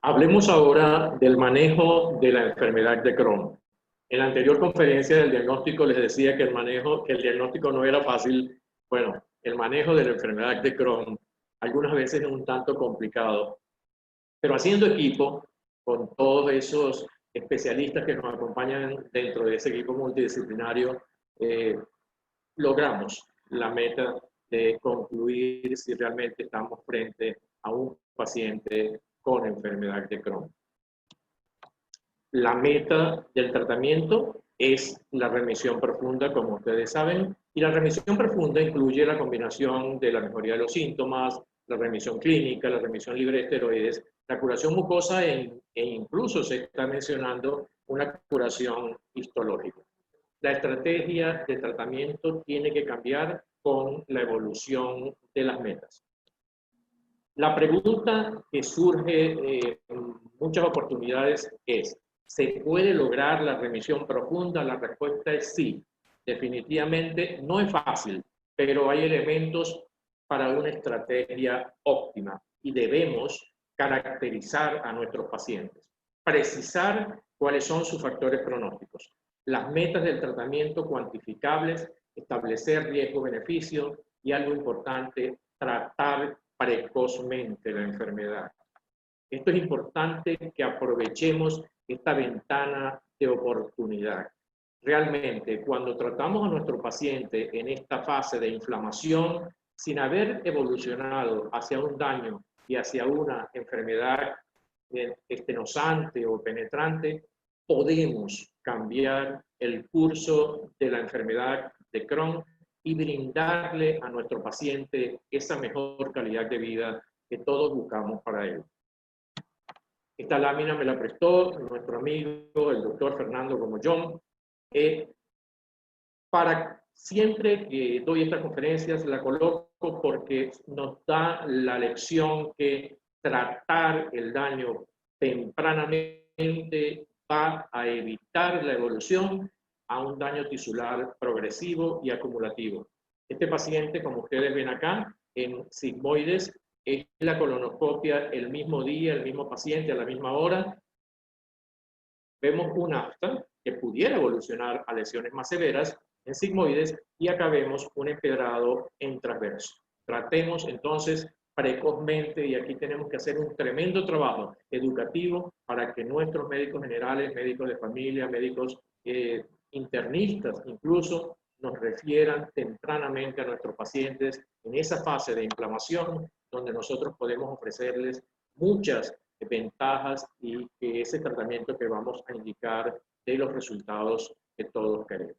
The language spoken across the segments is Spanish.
Hablemos ahora del manejo de la enfermedad de Crohn. En la anterior conferencia del diagnóstico les decía que el diagnóstico no era fácil. Bueno, el manejo de la enfermedad de Crohn algunas veces es un tanto complicado, pero haciendo equipo con todos esos especialistas que nos acompañan dentro de ese equipo multidisciplinario, logramos la meta de concluir si realmente estamos frente a un paciente con enfermedad de Crohn. La meta del tratamiento es la remisión profunda, como ustedes saben, y la remisión profunda incluye la combinación de la mejoría de los síntomas, la remisión clínica, la remisión libre de esteroides, la curación mucosa e incluso se está mencionando una curación histológica. La estrategia de tratamiento tiene que cambiar con la evolución de las metas. La pregunta que surge en muchas oportunidades es, ¿se puede lograr la remisión profunda? La respuesta es sí. Definitivamente no es fácil, pero hay elementos para una estrategia óptima y debemos caracterizar a nuestros pacientes, precisar cuáles son sus factores pronósticos, las metas del tratamiento cuantificables, establecer riesgo-beneficio y algo importante, tratar precozmente la enfermedad. Esto es importante que aprovechemos esta ventana de oportunidad. Realmente, cuando tratamos a nuestro paciente en esta fase de inflamación, sin haber evolucionado hacia un daño y hacia una enfermedad estenosante o penetrante, podemos cambiar el curso de la enfermedad de Crohn y brindarle a nuestro paciente esa mejor calidad de vida que todos buscamos para él. Esta lámina me la prestó nuestro amigo, el doctor Fernando Gomollón. Para siempre que doy estas conferencias, la coloco porque nos da la lección que tratar el daño tempranamente va a evitar la evolución a un daño tisular progresivo y acumulativo. Este paciente, como ustedes ven acá, en sigmoides, es la colonoscopia el mismo día, el mismo paciente, a la misma hora. Vemos un afta que pudiera evolucionar a lesiones más severas en sigmoides y acá vemos un empedrado en transverso. Tratemos entonces precozmente, y aquí tenemos que hacer un tremendo trabajo educativo para que nuestros médicos generales, médicos de familia, médicos internistas incluso, nos refieran tempranamente a nuestros pacientes en esa fase de inflamación donde nosotros podemos ofrecerles muchas ventajas y que ese tratamiento que vamos a indicar dé los resultados que todos queremos.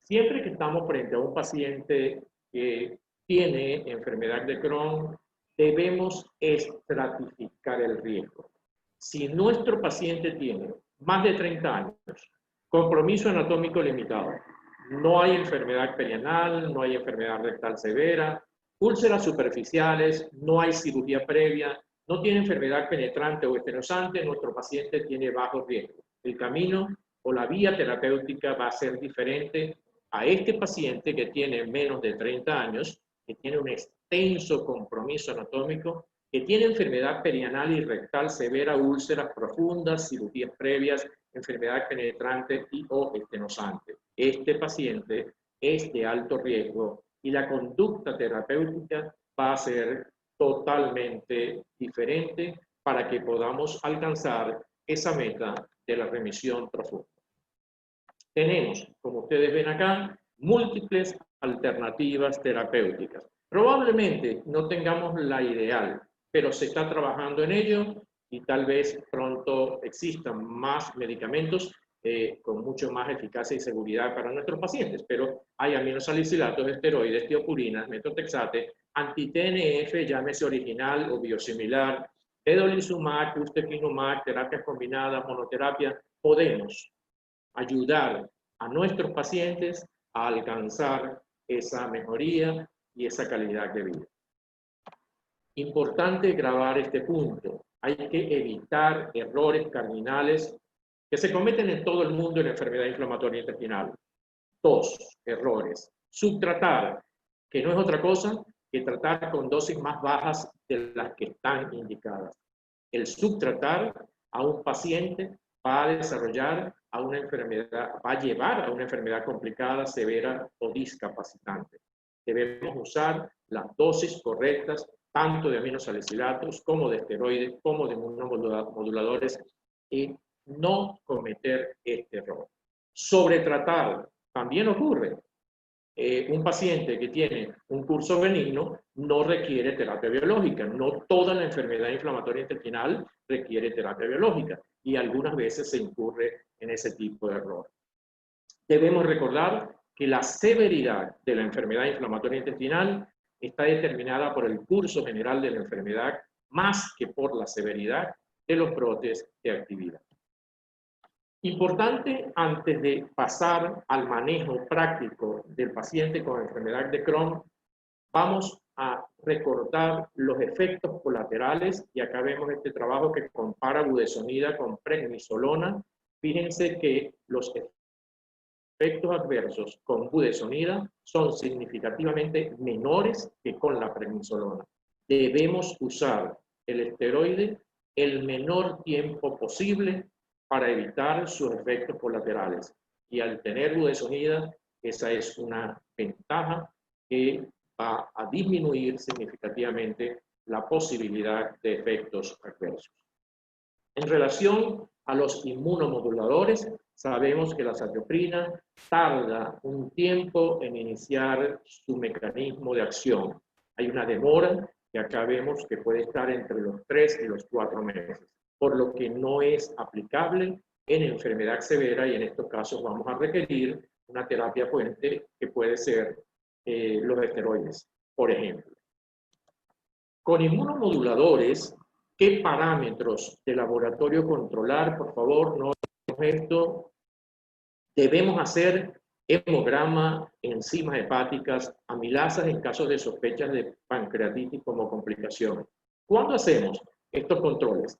Siempre que estamos frente a un paciente que tiene enfermedad de Crohn, debemos estratificar el riesgo. Si nuestro paciente tiene más de 30 años, compromiso anatómico limitado, no hay enfermedad perianal, no hay enfermedad rectal severa, úlceras superficiales, no hay cirugía previa, no tiene enfermedad penetrante o estenosante, nuestro paciente tiene bajo riesgo. El camino o la vía terapéutica va a ser diferente a este paciente que tiene menos de 30 años, que tiene un extenso compromiso anatómico, que tiene enfermedad perianal y rectal severa, úlceras profundas, cirugías previas, enfermedad penetrante y o estenosante. Este paciente es de alto riesgo y la conducta terapéutica va a ser totalmente diferente para que podamos alcanzar esa meta de la remisión profunda. Tenemos, como ustedes ven acá, múltiples alternativas terapéuticas. Probablemente no tengamos la ideal, pero se está trabajando en ello y tal vez pronto existan más medicamentos con mucho más eficacia y seguridad para nuestros pacientes, pero hay aminosalicilatos, esteroides, tiopurinas, metotrexate, anti-TNF, llámese original o biosimilar, vedolizumab, ustekinumab, terapias combinadas, monoterapia. Podemos ayudar a nuestros pacientes a alcanzar esa mejoría y esa calidad de vida. Importante grabar este punto. Hay que evitar errores cardinales que se cometen en todo el mundo en la enfermedad inflamatoria intestinal. 2 errores. Subtratar, que no es otra cosa que tratar con dosis más bajas de las que están indicadas. El subtratar a un paciente va a desarrollar a una enfermedad, va a llevar a una enfermedad complicada, severa o discapacitante. Debemos usar las dosis correctas, tanto de aminosalicilatos como de esteroides, como de inmunomoduladores, y no cometer este error. Sobretratar también ocurre. Un paciente que tiene un curso benigno no requiere terapia biológica. No toda la enfermedad inflamatoria intestinal requiere terapia biológica y algunas veces se incurre en ese tipo de error. Debemos recordar que la severidad de la enfermedad inflamatoria intestinal está determinada por el curso general de la enfermedad más que por la severidad de los brotes de actividad. Importante antes de pasar al manejo práctico del paciente con enfermedad de Crohn, vamos a recordar los efectos colaterales, y acá vemos este trabajo que compara budesonida con prednisolona. Fíjense que los efectos adversos con budesonida son significativamente menores que con la prednisolona. Debemos usar el esteroide el menor tiempo posible para evitar sus efectos colaterales. Y al tener budesonida, esa es una ventaja que va a disminuir significativamente la posibilidad de efectos adversos. En relación a los inmunomoduladores, sabemos que la satioprina tarda un tiempo en iniciar su mecanismo de acción. Hay una demora que acá vemos que puede estar entre los 3 y los 4 meses, por lo que no es aplicable en enfermedad severa, y en estos casos vamos a requerir una terapia puente que puede ser los esteroides, por ejemplo. Con inmunomoduladores, ¿qué parámetros de laboratorio controlar? Por favor, no hagamos esto. Debemos hacer hemograma, enzimas hepáticas, amilasas en casos de sospechas de pancreatitis como complicación. ¿Cuándo hacemos estos controles?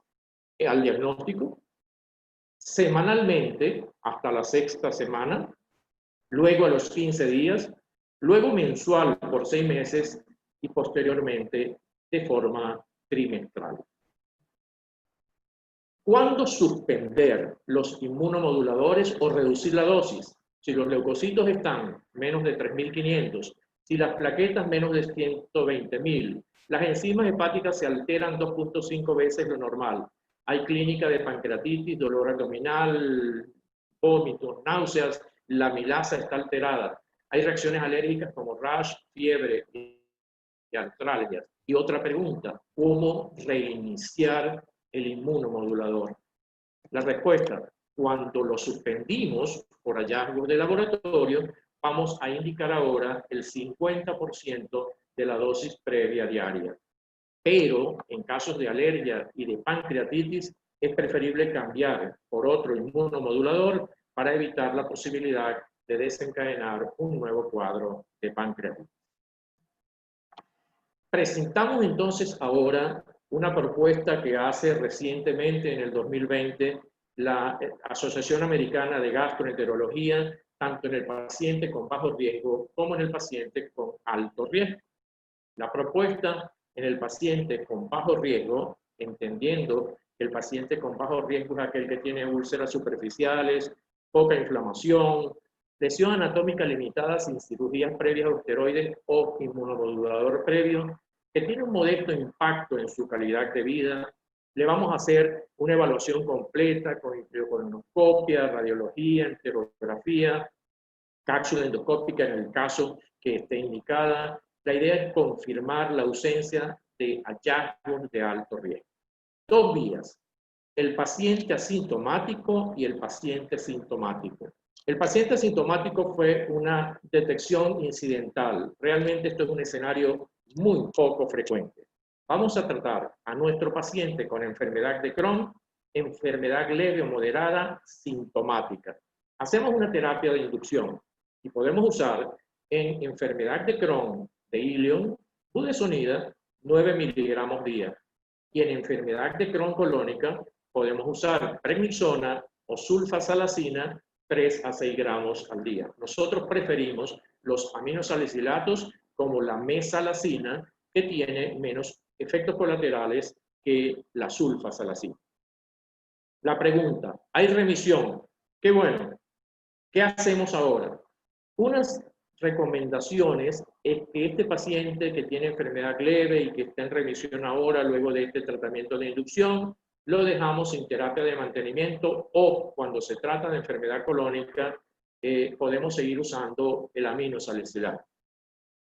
Al diagnóstico, semanalmente hasta la 6ª semana, luego a los 15 días, luego mensual por 6 meses y posteriormente de forma trimestral. ¿Cuándo suspender los inmunomoduladores o reducir la dosis? Si los leucocitos están menos de 3.500, si las plaquetas menos de 120.000, las enzimas hepáticas se alteran 2.5 veces lo normal. Hay clínica de pancreatitis, dolor abdominal, vómitos, náuseas, la amilasa está alterada. Hay reacciones alérgicas como rash, fiebre y artralgias. Y otra pregunta, ¿cómo reiniciar el inmunomodulador? La respuesta, cuando lo suspendimos por hallazgos de laboratorio, vamos a indicar ahora el 50% de la dosis previa diaria. Pero en casos de alergia y de pancreatitis es preferible cambiar por otro inmunomodulador para evitar la posibilidad de desencadenar un nuevo cuadro de pancreatitis. Presentamos entonces ahora una propuesta que hace recientemente, en el 2020, la Asociación Americana de Gastroenterología, tanto en el paciente con bajo riesgo como en el paciente con alto riesgo. La propuesta en el paciente con bajo riesgo, entendiendo que el paciente con bajo riesgo es aquel que tiene úlceras superficiales, poca inflamación, lesión anatómica limitada sin cirugías previas a esteroides o inmunomodulador previo, que tiene un modesto impacto en su calidad de vida. Le vamos a hacer una evaluación completa con colonoscopia, radiología, enterografía, cápsula endoscópica en el caso que esté indicada. La idea es confirmar la ausencia de hallazgos de alto riesgo. 2 vías: el paciente asintomático y el paciente sintomático. El paciente asintomático fue una detección incidental. Realmente esto es un escenario muy poco frecuente. Vamos a tratar a nuestro paciente con enfermedad de Crohn, enfermedad leve o moderada, sintomática. Hacemos una terapia de inducción y podemos usar en enfermedad de Crohn de ileum, budesonida, 9 miligramos día. Y en enfermedad de Crohn colónica podemos usar prednisona o sulfasalacina 3 a 6 gramos al día. Nosotros preferimos los aminosalicilatos como la mesalacina, que tiene menos efectos colaterales que la sulfasalazina. La pregunta, ¿hay remisión? Qué bueno. ¿Qué hacemos ahora? Unas recomendaciones es que este paciente que tiene enfermedad leve y que está en remisión ahora, luego de este tratamiento de inducción, lo dejamos sin terapia de mantenimiento, o cuando se trata de enfermedad colónica, podemos seguir usando el aminosalicilate.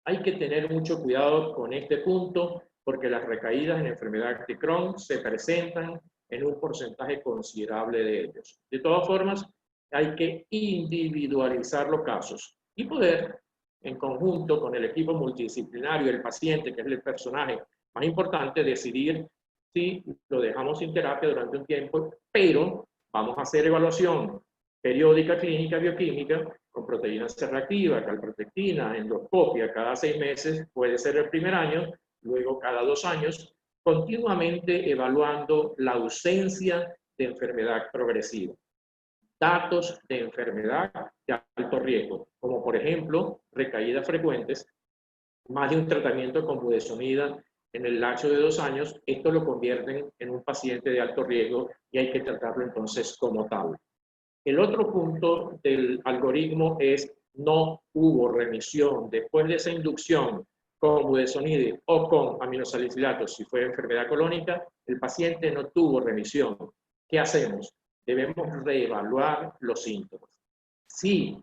Hay que tener mucho cuidado con este punto porque las recaídas en enfermedad de Crohn se presentan en un porcentaje considerable de ellos. De todas formas, hay que individualizar los casos y poder, en conjunto con el equipo multidisciplinario, el paciente, que es el personaje más importante, decidir si lo dejamos sin terapia durante un tiempo, pero vamos a hacer evaluación periódica clínica bioquímica con proteína C reactiva, calprotectina, endoscopia cada 6 meses, puede ser el primer año, luego cada 2 años, continuamente evaluando la ausencia de enfermedad progresiva. Datos de enfermedad de alto riesgo, como por ejemplo recaídas frecuentes, más de un tratamiento con budesonida en el lapso de 2 años, esto lo convierten en un paciente de alto riesgo y hay que tratarlo entonces como tal. El otro punto del algoritmo es no hubo remisión después de esa inducción con budesonide o con aminosalicilatos, si fue enfermedad colónica, el paciente no tuvo remisión. ¿Qué hacemos? Debemos reevaluar los síntomas. Si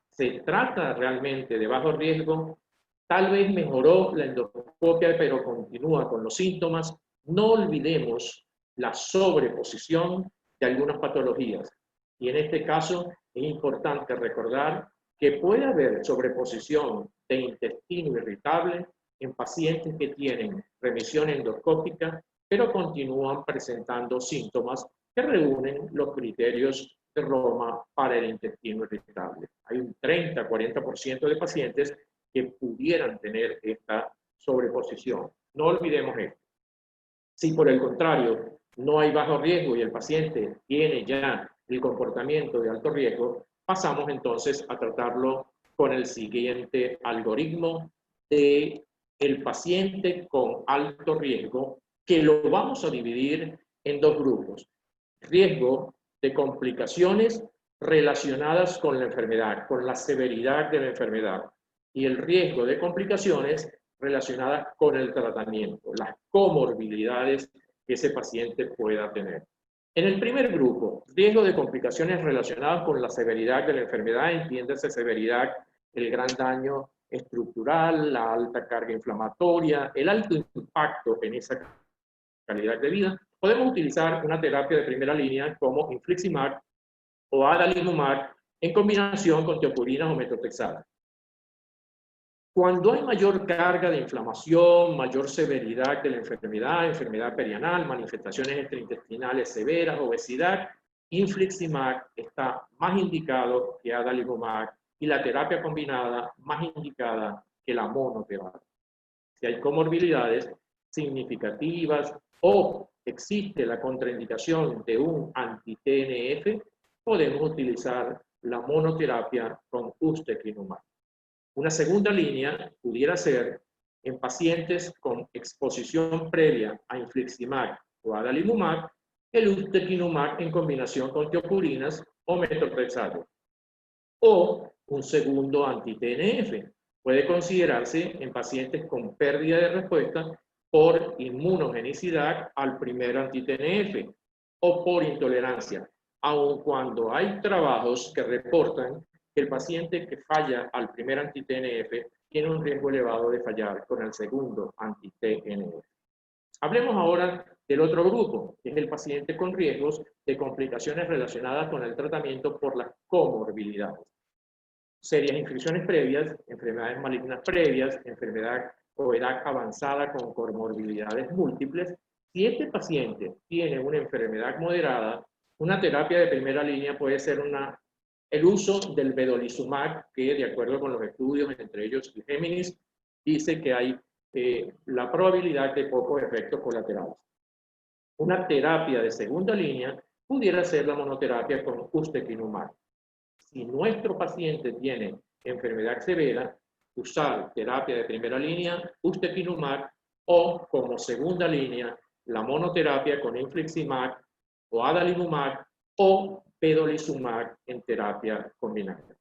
se trata realmente de bajo riesgo, tal vez mejoró la endoscopia, pero continúa con los síntomas. No olvidemos la sobreposición de algunas patologías. Y en este caso es importante recordar que puede haber sobreposición de intestino irritable en pacientes que tienen remisión endoscópica, pero continúan presentando síntomas que reúnen los criterios de Roma para el intestino irritable. Hay un 30-40% de pacientes que pudieran tener esta sobreposición. No olvidemos esto. Si por el contrario no hay bajo riesgo y el paciente tiene ya el comportamiento de alto riesgo, pasamos entonces a tratarlo con el siguiente algoritmo de el paciente con alto riesgo, que lo vamos a dividir en 2 grupos. Riesgo de complicaciones relacionadas con la enfermedad, con la severidad de la enfermedad, y el riesgo de complicaciones relacionadas con el tratamiento, las comorbilidades que ese paciente pueda tener. En el primer grupo, riesgo de complicaciones relacionadas con la severidad de la enfermedad, entiéndase severidad, el gran daño estructural, la alta carga inflamatoria, el alto impacto en esa calidad de vida. Podemos utilizar una terapia de primera línea como infliximab o adalimumab en combinación con teopurinas o metotrexato. Cuando hay mayor carga de inflamación, mayor severidad de la enfermedad, enfermedad perianal, manifestaciones extraintestinales severas, obesidad, infliximab está más indicado que adalimumab y la terapia combinada más indicada que la monoterapia. Si hay comorbilidades significativas o existe la contraindicación de un anti-TNF, podemos utilizar la monoterapia con ustekinumab. Una segunda línea pudiera ser en pacientes con exposición previa a infliximab o adalimumab, el ustekinumab en combinación con teopurinas o metotrexato. O un segundo anti-TNF. Puede considerarse en pacientes con pérdida de respuesta por inmunogenicidad al primer anti-TNF o por intolerancia, aun cuando hay trabajos que reportan que el paciente que falla al primer anti-TNF tiene un riesgo elevado de fallar con el segundo anti-TNF. Hablemos ahora del otro grupo, que es el paciente con riesgos de complicaciones relacionadas con el tratamiento por las comorbilidades. Serias infecciones previas, enfermedades malignas previas, enfermedad o edad avanzada con comorbilidades múltiples. Si este paciente tiene una enfermedad moderada, una terapia de primera línea puede ser el uso del vedolizumab, que de acuerdo con los estudios, entre ellos el Géminis, dice que hay la probabilidad de pocos efectos colaterales. Una terapia de segunda línea pudiera ser la monoterapia con ustekinumab. Si nuestro paciente tiene enfermedad severa, usar terapia de primera línea, ustekinumab, o como segunda línea, la monoterapia con infliximab o adalimumab o vedolizumab en terapia combinada.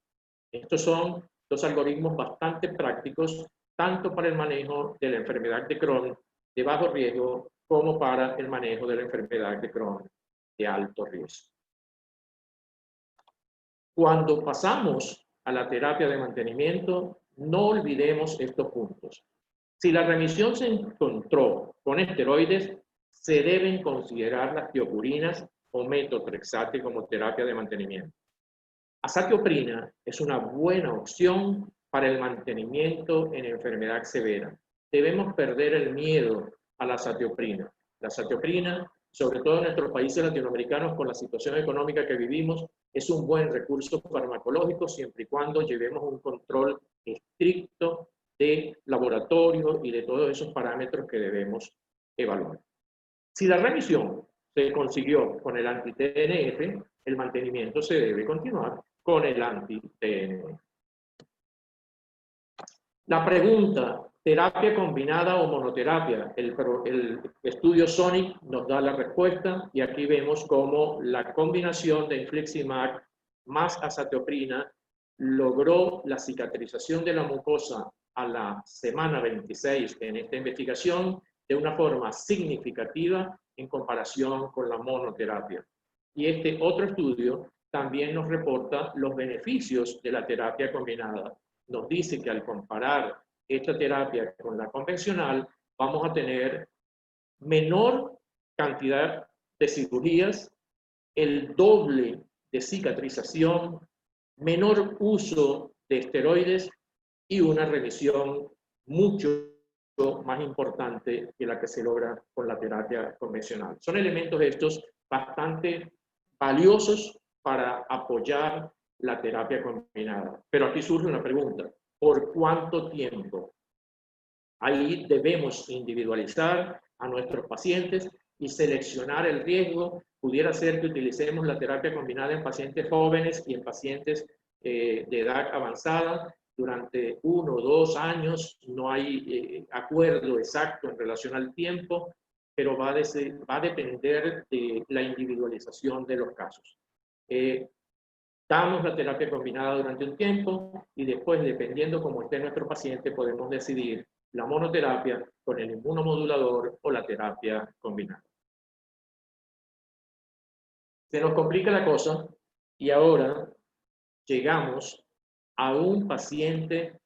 Estos son dos algoritmos bastante prácticos, tanto para el manejo de la enfermedad de Crohn de bajo riesgo como para el manejo de la enfermedad de Crohn de alto riesgo. Cuando pasamos a la terapia de mantenimiento, no olvidemos estos puntos. Si la remisión se encontró con esteroides, se deben considerar las tiopurinas o metotrexate como terapia de mantenimiento. Azatioprina es una buena opción para el mantenimiento en enfermedad severa. Debemos perder el miedo a la azatioprina. La azatioprina, sobre todo en nuestros países latinoamericanos con la situación económica que vivimos, es un buen recurso farmacológico siempre y cuando llevemos un control estricto de laboratorio y de todos esos parámetros que debemos evaluar. Si la remisión se consiguió con el anti-TNF, el mantenimiento se debe continuar con el anti-TNF. La pregunta, ¿terapia combinada o monoterapia? El estudio SONIC nos da la respuesta y aquí vemos cómo la combinación de infliximab más azatioprina logró la cicatrización de la mucosa a la semana 26 en esta investigación de una forma significativa en comparación con la monoterapia. Y este otro estudio también nos reporta los beneficios de la terapia combinada. Nos dice que al comparar esta terapia con la convencional, vamos a tener menor cantidad de cirugías, el doble de cicatrización, menor uso de esteroides y una remisión mucho más importante que la que se logra con la terapia convencional. Son elementos estos bastante valiosos para apoyar la terapia combinada. Pero aquí surge una pregunta, ¿por cuánto tiempo? Ahí debemos individualizar a nuestros pacientes y seleccionar el riesgo. Pudiera ser que utilicemos la terapia combinada en pacientes jóvenes y en pacientes de edad avanzada durante 1 o 2 años. No hay acuerdo exacto en relación al tiempo, pero va a depender de la individualización de los casos. Damos la terapia combinada durante un tiempo y después, dependiendo cómo esté nuestro paciente, podemos decidir la monoterapia con el inmunomodulador o la terapia combinada. Se nos complica la cosa y ahora llegamos a un paciente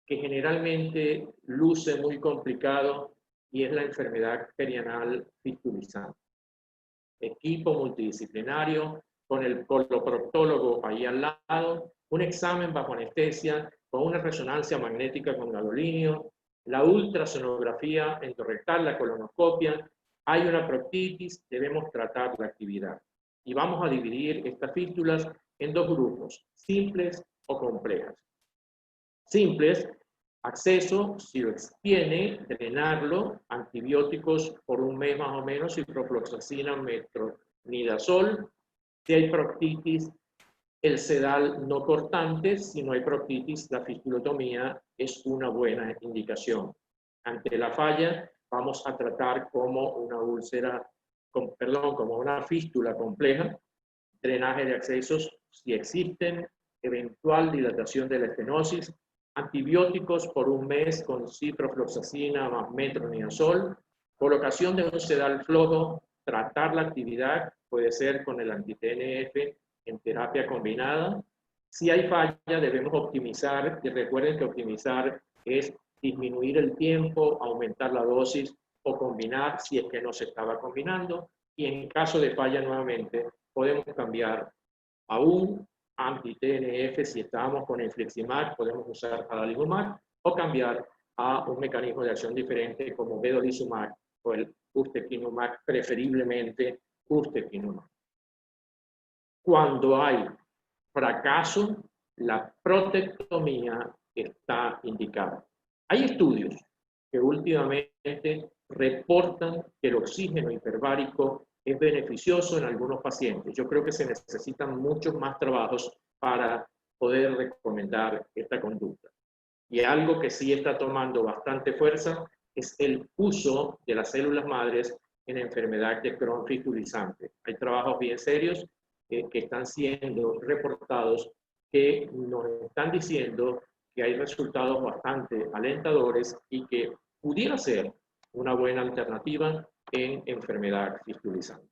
que generalmente luce muy complicado y es la enfermedad perianal fistulizante. Equipo multidisciplinario con el coloproctólogo ahí al lado, un examen bajo anestesia con una resonancia magnética con gadolinio, la ultrasonografía endorrectal, la colonoscopia, hay una proctitis, debemos tratar la actividad. Y vamos a dividir estas fístulas en 2 grupos, simples o complejas. Simples, acceso, si lo tiene, drenarlo, antibióticos por 1 mes más o menos, ciprofloxacina, metronidazol. Si hay proctitis, el sedal no cortante. Si no hay proctitis, la fistulotomía es una buena indicación. Ante la falla, vamos a tratar como una úlcera, como una fístula compleja, drenaje de accesos si existen, eventual dilatación de la estenosis, antibióticos por 1 mes con ciprofloxacina más metronidazol, colocación de un sedal flojo, tratar la actividad, puede ser con el anti-TNF en terapia combinada. Si hay falla, debemos optimizar, y recuerden que optimizar es disminuir el tiempo, aumentar la dosis o combinar si es que no se estaba combinando. Y en caso de falla nuevamente, podemos cambiar a un anti-TNF si estábamos con infliximab, podemos usar adalimumab o cambiar a un mecanismo de acción diferente como vedolizumab o el ustekinumab, preferiblemente ustekinumab. Cuando hay fracaso, la protectomía está indicada. Hay estudios que últimamente reportan que el oxígeno hiperbárico es beneficioso en algunos pacientes. Yo creo que se necesitan muchos más trabajos para poder recomendar esta conducta. Y algo que sí está tomando bastante fuerza es el uso de las células madres en enfermedad de Crohn fistulizante. Hay trabajos bien serios que están siendo reportados que nos están diciendo que hay resultados bastante alentadores y que pudiera ser una buena alternativa en enfermedad fistulizante.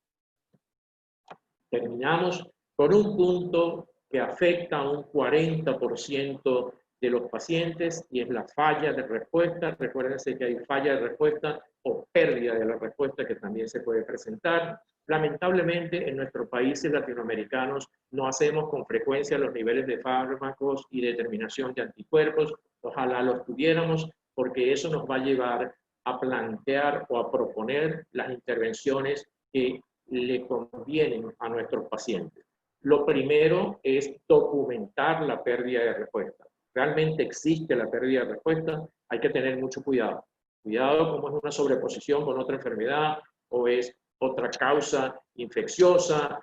Terminamos con un punto que afecta a un 40% de los pacientes y es la falla de respuesta. Recuérdense que hay falla de respuesta o pérdida de la respuesta que también se puede presentar. Lamentablemente, en nuestros países latinoamericanos no hacemos con frecuencia los niveles de fármacos y determinación de anticuerpos. Ojalá los tuviéramos, porque eso nos va a llevar a plantear o a proponer las intervenciones que le convienen a nuestros pacientes. Lo primero es documentar la pérdida de respuesta. ¿Realmente existe la pérdida de respuesta? Hay que tener mucho cuidado. Cuidado como es una sobreposición con otra enfermedad o es otra causa infecciosa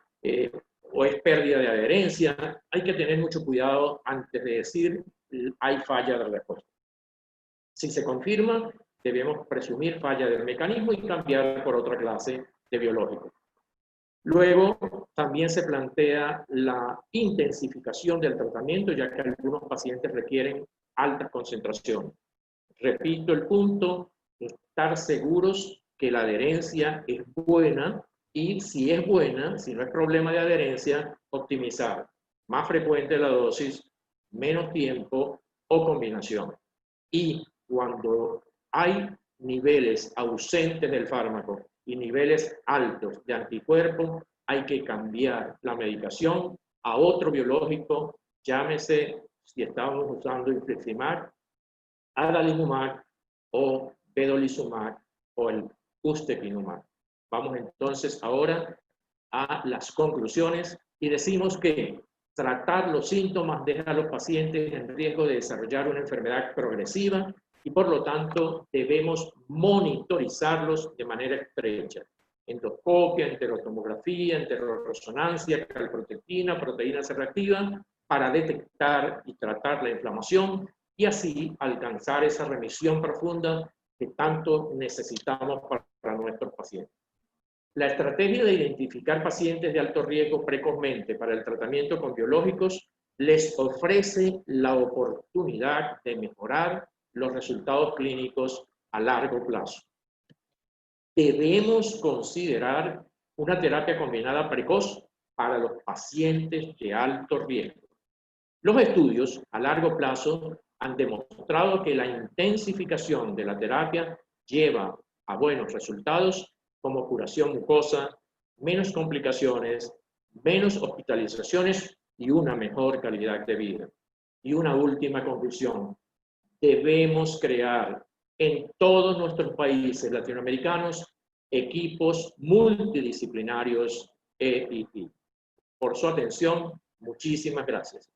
o es pérdida de adherencia. Hay que tener mucho cuidado antes de decir hay falla de respuesta. Si se confirma, debemos presumir falla del mecanismo y cambiar por otra clase de biológico. Luego, también se plantea la intensificación del tratamiento, ya que algunos pacientes requieren altas concentraciones. Repito el punto, estar seguros que la adherencia es buena y si es buena, si no es problema de adherencia, optimizar. Más frecuente la dosis, menos tiempo o combinación. Y cuando hay niveles ausentes del fármaco y niveles altos de anticuerpos, hay que cambiar la medicación a otro biológico, llámese, si estamos usando infliximab, adalimumab o vedolizumab o el ustekinumab. Vamos entonces ahora a las conclusiones y decimos que tratar los síntomas deja a los pacientes en riesgo de desarrollar una enfermedad progresiva y por lo tanto debemos monitorizarlos de manera estrecha. Endoscopia, enterotomografía, enteroresonancia, calprotectina, proteína C reactiva, para detectar y tratar la inflamación y así alcanzar esa remisión profunda que tanto necesitamos para nuestros pacientes. La estrategia de identificar pacientes de alto riesgo precozmente para el tratamiento con biológicos les ofrece la oportunidad de mejorar los resultados clínicos a largo plazo. Debemos considerar una terapia combinada precoz para los pacientes de alto riesgo. Los estudios a largo plazo han demostrado que la intensificación de la terapia lleva a buenos resultados como curación mucosa, menos complicaciones, menos hospitalizaciones y una mejor calidad de vida. Y una última conclusión. Debemos crear en todos nuestros países latinoamericanos equipos multidisciplinarios EIT. Por su atención, muchísimas gracias.